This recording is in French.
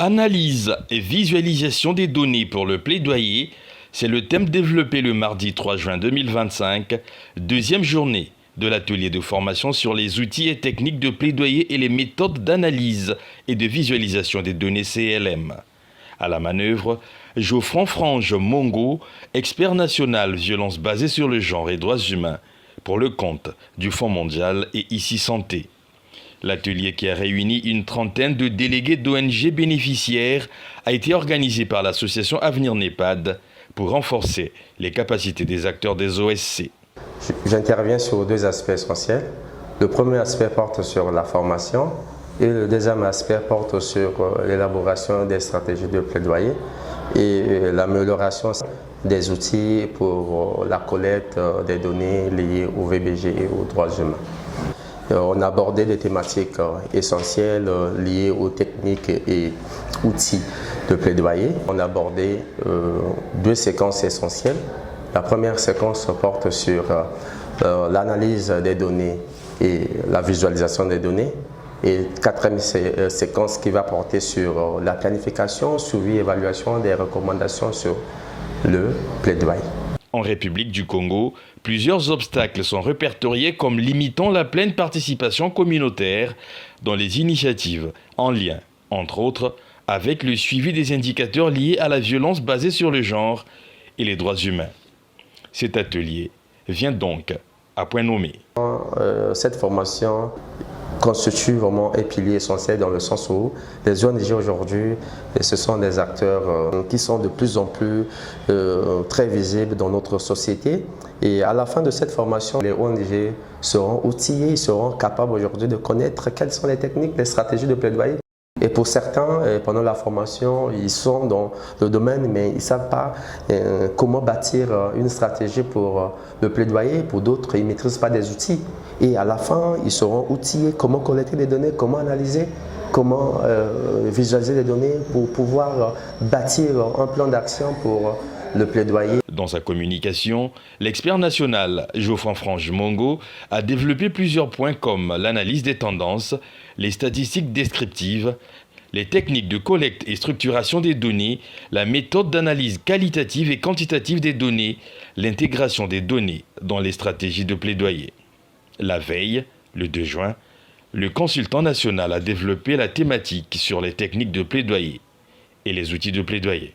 Analyse et visualisation des données pour le plaidoyer, c'est le thème développé le mardi 3 juin 2025, deuxième journée de l'atelier de formation sur les outils et techniques de plaidoyer et les méthodes d'analyse et de visualisation des données CLM. À la manœuvre, Geoffroy Frange Mongo, expert national violences basées sur le genre et droits humains, pour le compte du Fonds mondial et ICI Santé. L'atelier qui a réuni une trentaine de délégués d'ONG bénéficiaires a été organisé par l'association Avenir NEPAD pour renforcer les capacités des acteurs des OSC. J'interviens sur deux aspects essentiels. Le premier aspect porte sur la formation et le deuxième aspect porte sur l'élaboration des stratégies de plaidoyer et l'amélioration des outils pour la collecte des données liées au VBG et aux droits humains. On a abordé des thématiques essentielles liées aux techniques et outils de plaidoyer. On a abordé deux séquences essentielles. La première séquence porte sur l'analyse des données et la visualisation des données. Et quatrième séquence qui va porter sur la planification, suivi, évaluation des recommandations sur le plaidoyer. En République du Congo, plusieurs obstacles sont répertoriés comme limitant la pleine participation communautaire dans les initiatives en lien, entre autres, avec le suivi des indicateurs liés à la violence basée sur le genre et les droits humains. Cet atelier vient donc à point nommé. Cette formation constitue vraiment un pilier essentiel dans le sens où les ONG aujourd'hui, ce sont des acteurs qui sont de plus en plus très visibles dans notre société. Et à la fin de cette formation, les ONG seront outillés, ils seront capables aujourd'hui de connaître quelles sont les techniques, les stratégies de plaidoyer. Et pour certains, pendant la formation, ils sont dans le domaine, mais ils ne savent pas comment bâtir une stratégie pour le plaidoyer. Pour d'autres, ils ne maîtrisent pas des outils. Et à la fin, ils seront outillés comment collecter les données, comment analyser, comment visualiser les données pour pouvoir bâtir un plan d'action pour le plaidoyer. Dans sa communication, l'expert national Geoffroy Frange Mongo a développé plusieurs points comme l'analyse des tendances, les statistiques descriptives, les techniques de collecte et structuration des données, la méthode d'analyse qualitative et quantitative des données, l'intégration des données dans les stratégies de plaidoyer. La veille, le 2 juin, le consultant national a développé la thématique sur les techniques de plaidoyer et les outils de plaidoyer.